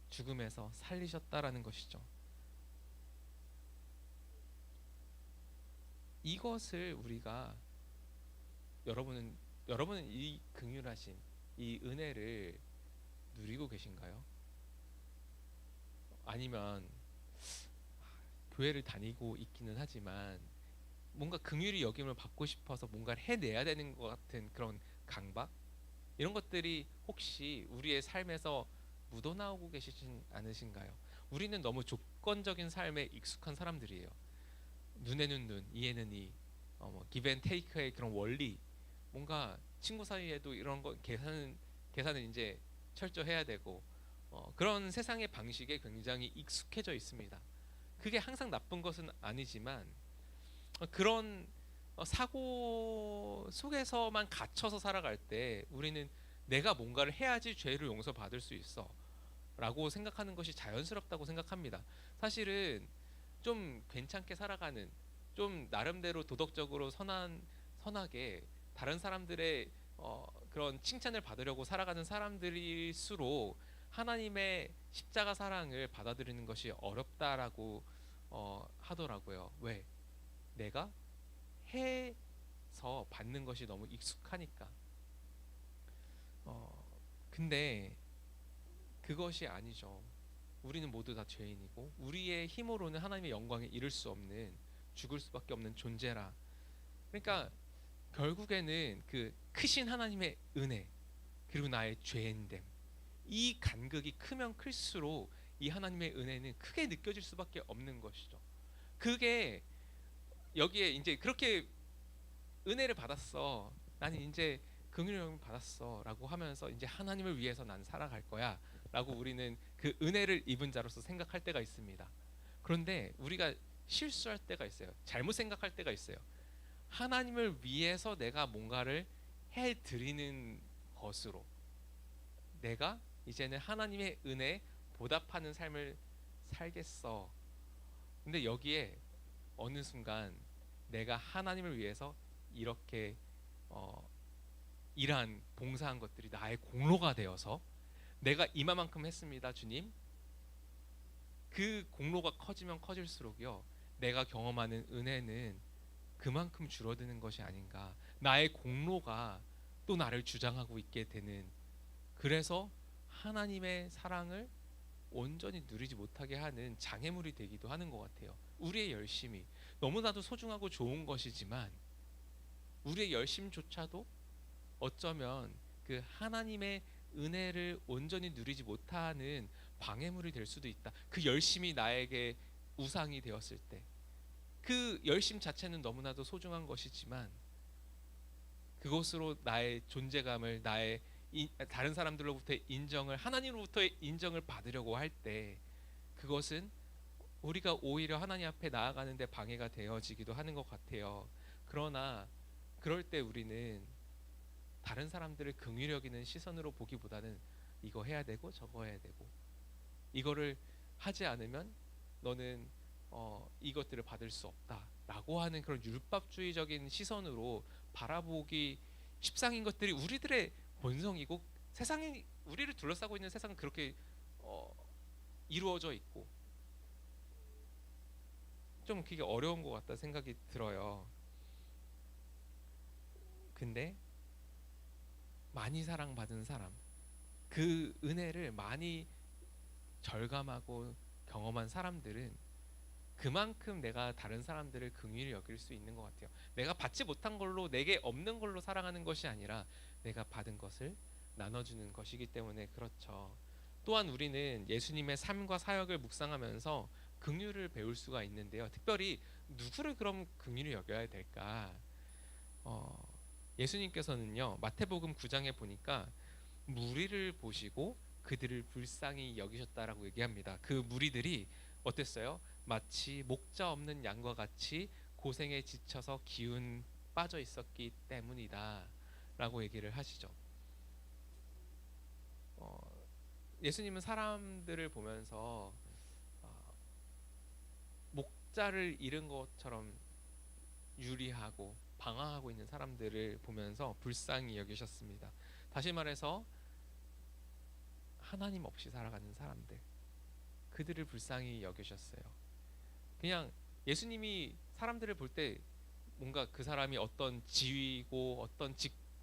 죽음에서 살리셨다라는 것이죠. 이것을 우리가, 여러분은 이 긍휼하심, 이 은혜를 누리고 계신가요? 아니면 교회를 다니고 있기는 하지만 뭔가 긍휼히 여김을 받고 싶어서 뭔가를 해내야 되는 것 같은 그런 강박, 이런 것들이 혹시 우리의 삶에서 묻어나오고 계시진 않으신가요? 우리는 너무 조건적인 삶에 익숙한 사람들이에요. 눈에는 눈, 이에는 이, give and take의 그런 원리, 뭔가 친구 사이에도 이런 거 계산은 이제 철저해야 되고 그런 세상의 방식에 굉장히 익숙해져 있습니다. 그게 항상 나쁜 것은 아니지만 그런 사고 속에서만 갇혀서 살아갈 때 우리는 내가 뭔가를 해야지 죄를 용서받을 수 있어 라고 생각하는 것이 자연스럽다고 생각합니다. 사실은 좀 괜찮게 살아가는, 좀 나름대로 도덕적으로 선하게 다른 사람들의 그런 칭찬을 받으려고 살아가는 사람들일수록 하나님의 십자가 사랑을 받아들이는 것이 어렵다라고 하더라고요. 왜? 내가 해서 받는 것이 너무 익숙하니까. 근데 그것이 아니죠. 우리는 모두 다 죄인이고 우리의 힘으로는 하나님의 영광에 이를 수 없는, 죽을 수밖에 없는 존재라. 그러니까 결국에는 그 크신 하나님의 은혜 그리고 나의 죄인됨, 이 간극이 크면 클수록 이 하나님의 은혜는 크게 느껴질 수밖에 없는 것이죠. 그게 여기에 이제 그렇게 은혜를 받았어, 나는 이제 긍휼의 영을 받았어라고 하면서 이제 하나님을 위해서 난 살아갈 거야라고 우리는 그 은혜를 입은 자로서 생각할 때가 있습니다. 그런데 우리가 실수할 때가 있어요. 잘못 생각할 때가 있어요. 하나님을 위해서 내가 뭔가를 해 드리는 것으로 내가 이제는 하나님의 은혜에 보답하는 삶을 살겠어. 근데 여기에 어느 순간 내가 하나님을 위해서 이렇게 일한 봉사한 것들이 나의 공로가 되어서 내가 이만큼 했습니다, 주님. 그 공로가 커지면 커질수록요, 내가 경험하는 은혜는 그만큼 줄어드는 것이 아닌가. 나의 공로가 또 나를 주장하고 있게 되는, 그래서 하나님의 사랑을 온전히 누리지 못하게 하는 장애물이 되기도 하는 것 같아요. 우리의 열심이 너무나도 소중하고 좋은 것이지만 우리의 열심조차도 어쩌면 그 하나님의 은혜를 온전히 누리지 못하는 방해물이 될 수도 있다. 그 열심이 나에게 우상이 되었을 때, 그 열심 자체는 너무나도 소중한 것이지만 그것으로 나의 존재감을, 나의 다른 사람들로부터의 인정을, 하나님으로부터의 인정을 받으려고 할 때 그것은 우리가 오히려 하나님 앞에 나아가는 데 방해가 되어지기도 하는 것 같아요. 그러나 그럴 때 우리는 다른 사람들을 긍휼히 여기는 시선으로 보기보다는 이거 해야 되고 저거 해야 되고, 이거를 하지 않으면 너는 이것들을 받을 수 없다라고 하는 그런 율법주의적인 시선으로 바라보기 십상인 것들이 우리들의 본성이고, 세상이 우리를 둘러싸고 있는 세상은 그렇게 이루어져 있고 좀 그게 어려운 것 같다 생각이 들어요. 근데 많이 사랑받은 사람, 그 은혜를 많이 절감하고 경험한 사람들은 그만큼 내가 다른 사람들을 긍휼히 여길 수 있는 것 같아요. 내가 받지 못한 걸로, 내게 없는 걸로 사랑하는 것이 아니라 내가 받은 것을 나눠주는 것이기 때문에 그렇죠. 또한 우리는 예수님의 삶과 사역을 묵상하면서 긍휼을 배울 수가 있는데요. 특별히 누구를 그럼 긍휼히 여겨야 될까? 예수님께서는요, 마태복음 9장에 보니까 무리를 보시고 그들을 불쌍히 여기셨다라고 얘기합니다. 그 무리들이 어땠어요? 마치 목자 없는 양과 같이 고생에 지쳐서 기운 빠져 있었기 때문이다라고 얘기를 하시죠. 예수님은 사람들을 보면서 목자를 잃은 것처럼 유리하고 방황하고 있는 사람들을 보면서 불쌍히 여기셨습니다. 다시 말해서 하나님 없이 살아가는 사람들, 그들을 불쌍히 여기셨어요. 그냥 예수님이 사람들을 볼 때 뭔가 그 사람이 어떤 지위고 어떤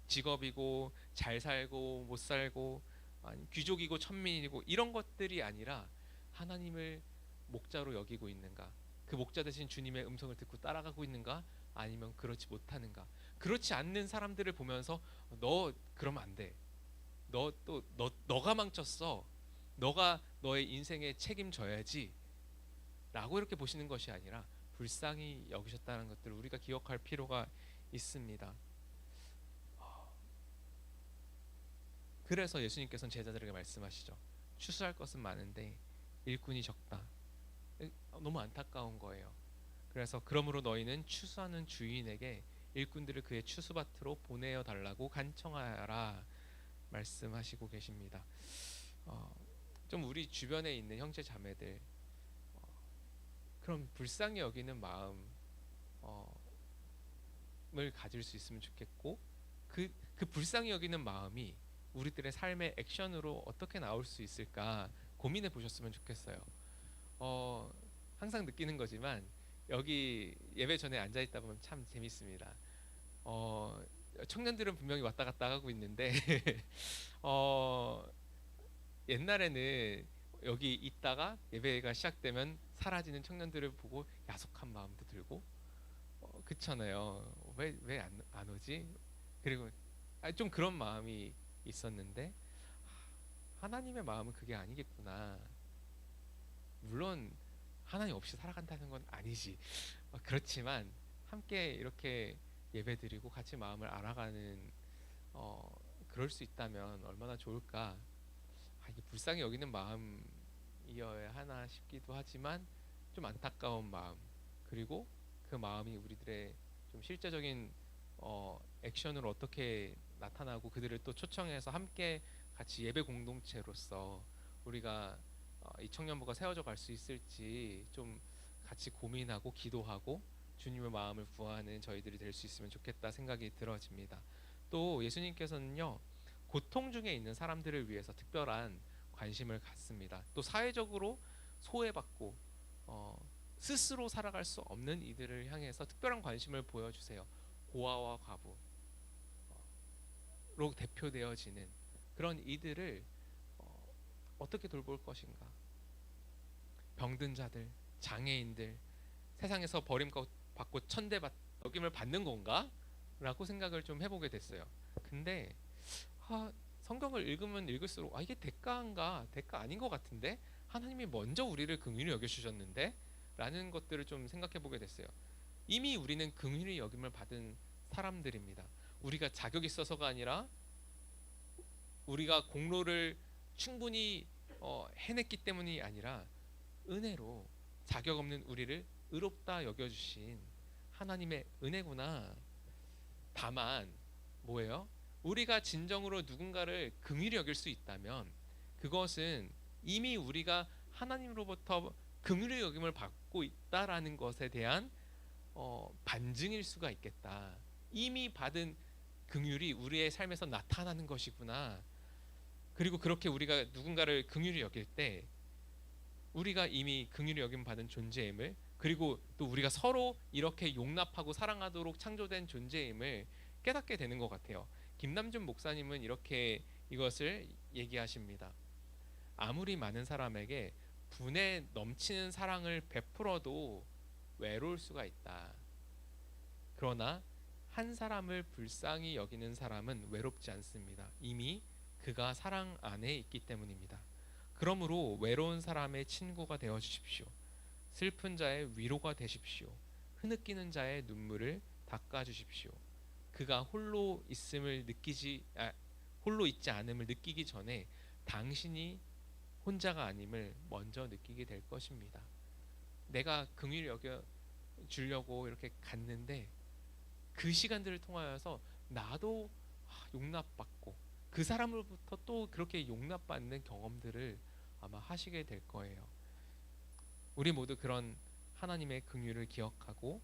직업이고 잘 살고 못 살고 아니 귀족이고 천민이고 이런 것들이 아니라 하나님을 목자로 여기고 있는가, 그 목자 대신 주님의 음성을 듣고 따라가고 있는가, 아니면 그렇지 못하는가. 그렇지 않는 사람들을 보면서 너 그러면 안 돼, 너가 망쳤어, 너가 너의 인생에 책임져야지 라고 이렇게 보시는 것이 아니라 불쌍히 여기셨다는 것들을 우리가 기억할 필요가 있습니다. 그래서 예수님께서는 제자들에게 말씀하시죠. 추수할 것은 많은데 일꾼이 적다. 너무 안타까운 거예요. 그래서 그러므로 너희는 추수하는 주인에게 일꾼들을 그의 추수밭으로 보내어 달라고 간청하라 말씀하시고 계십니다. 어, 좀 우리 주변에 있는 형제 자매들 그런 불쌍히 여기는 마음을 가질 수 있으면 좋겠고 그 불쌍히 여기는 마음이 우리들의 삶의 액션으로 어떻게 나올 수 있을까 고민해 보셨으면 좋겠어요. 항상 느끼는 거지만 여기 예배 전에 앉아 있다 보면 참 재밌습니다. 청년들은 분명히 왔다 갔다 하고 있는데 옛날에는 여기 있다가 예배가 시작되면 사라지는 청년들을 보고 야속한 마음도 들고 그렇잖아요. 왜 안 오지? 그리고 좀 그런 마음이 있었는데 하나님의 마음은 그게 아니겠구나. 물론 하나님 없이 살아간다는 건 아니지. 그렇지만 함께 이렇게 예배드리고 같이 마음을 알아가는 그럴 수 있다면 얼마나 좋을까. 이게 불쌍히 여기는 마음이어야 하나 싶기도 하지만 좀 안타까운 마음 그리고 그 마음이 우리들의 좀 실제적인 액션으로 어떻게 나타나고 그들을 또 초청해서 함께 같이 예배 공동체로서 우리가 이 청년부가 세워져 갈 수 있을지 좀 같이 고민하고 기도하고 주님의 마음을 구하는 저희들이 될 수 있으면 좋겠다 생각이 들어집니다. 또 예수님께서는요 고통 중에 있는 사람들을 위해서 특별한 관심을 갖습니다. 또 사회적으로 소외받고 스스로 살아갈 수 없는 이들을 향해서 특별한 관심을 보여주세요. 고아와 과부로 대표되어지는 그런 이들을 어떻게 돌볼 것인가. 병든 자들, 장애인들, 세상에서 버림받고 여김을 받는 건가? 라고 생각을 좀 해보게 됐어요. 근데 성경을 읽으면 읽을수록 이게 대가인가? 대가 아닌 것 같은데? 하나님이 먼저 우리를 긍휼히 여겨주셨는데? 라는 것들을 좀 생각해 보게 됐어요. 이미 우리는 긍휼히 여김을 받은 사람들입니다. 우리가 자격이 있어서가 아니라 우리가 공로를 충분히 해냈기 때문이 아니라 은혜로 자격 없는 우리를 의롭다 여겨주신 하나님의 은혜구나. 다만 뭐예요? 우리가 진정으로 누군가를 긍휼히 여길 수 있다면 그것은 이미 우리가 하나님으로부터 긍휼히 여김을 받고 있다라는 것에 대한 반증일 수가 있겠다. 이미 받은 긍휼이 우리의 삶에서 나타나는 것이구나. 그리고 그렇게 우리가 누군가를 긍휼히 여길 때 우리가 이미 긍휼히 여김 받은 존재임을 그리고 또 우리가 서로 이렇게 용납하고 사랑하도록 창조된 존재임을 깨닫게 되는 것 같아요. 김남준 목사님은 이렇게 이것을 얘기하십니다. 아무리 많은 사람에게 분에 넘치는 사랑을 베풀어도 외로울 수가 있다. 그러나 한 사람을 불쌍히 여기는 사람은 외롭지 않습니다. 이미 그가 사랑 안에 있기 때문입니다. 그러므로 외로운 사람의 친구가 되어 주십시오. 슬픈 자의 위로가 되십시오. 흐느끼는 자의 눈물을 닦아 주십시오. 그가 홀로 있지 않음을 느끼기 전에 당신이 혼자가 아님을 먼저 느끼게 될 것입니다. 내가 긍휼히 여겨 주려고 이렇게 갔는데 그 시간들을 통하여서 나도 용납받고 그 사람으로부터 또 그렇게 용납받는 경험들을 아마 하시게 될 거예요. 우리 모두 그런 하나님의 긍휼을 기억하고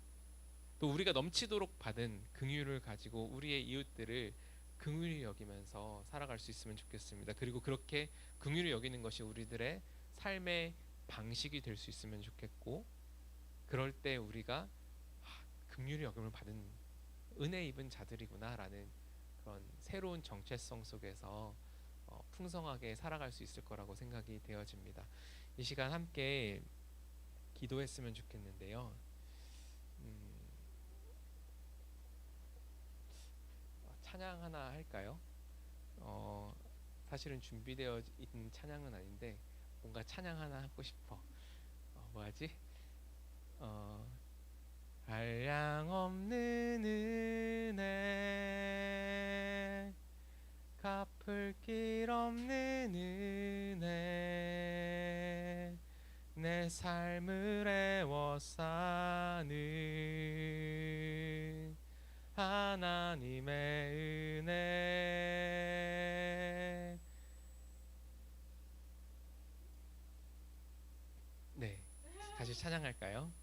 또 우리가 넘치도록 받은 긍휼을 가지고 우리의 이웃들을 긍휼히 여기면서 살아갈 수 있으면 좋겠습니다. 그리고 그렇게 긍휼히 여기는 것이 우리들의 삶의 방식이 될 수 있으면 좋겠고 그럴 때 우리가 긍휼히 여김을 받은 은혜 입은 자들이구나라는 그런 새로운 정체성 속에서 풍성하게 살아갈 수 있을 거라고 생각이 되어집니다. 이 시간 함께 기도했으면 좋겠는데요. 찬양 하나 할까요? 사실은 준비되어 있는 찬양은 아닌데 뭔가 찬양 하나 하고 싶어. 뭐하지? 한량없는 은혜 갚은 갚을 길 없는 은혜 내 삶을 애워싸는 하나님의 은혜. 네, 다시 찬양할까요?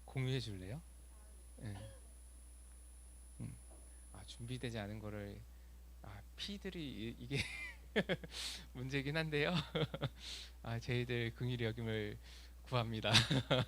공유해 줄래요? 네. 준비되지 않은 거를 피들이 이게 문제긴 한데요. 저희들 긍휼히 여김을 구합니다. 네.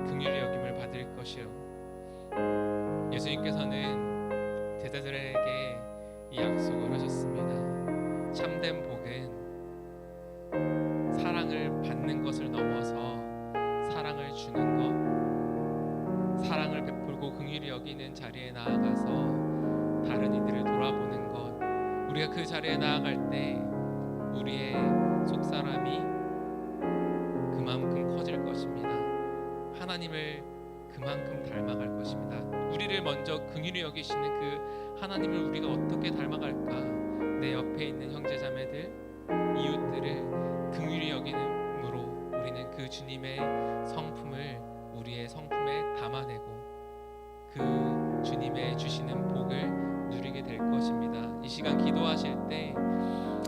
긍휼히 여김을 받을 것이요. 예수님께서는 제자들에게 이 약속을 하셨습니다. 참된 복은 사랑을 받는 것을 넘어서 사랑을 주는 것, 사랑을 베풀고 긍휼히 여기는 자리에 나아가서 다른 이들을 돌아보는 것, 우리가 그 자리에 나아갈 때 우리의 속사람이 그만큼 커질 것입니다. 하나님을 그만큼 닮아갈 것입니다. 우리를 먼저 긍휼히 여기시는 그 하나님을 우리가 어떻게 닮아갈까? 내 옆에 있는 형제자매들, 이웃들을 긍휼히 여기는으로 우리는 그 주님의 성품을 우리의 성품에 담아내고 그 주님의 주시는 복을 누리게 될 것입니다. 이 시간 기도하실 때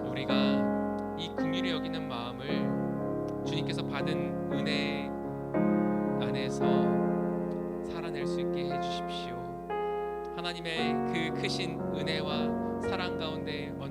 우리가 이 긍휼히 여기는 마음을 주님께서 받은 은혜 안에서 살아낼 수 있게 해주십시오. 하나님의 그 크신 은혜와 사랑 가운데 먼저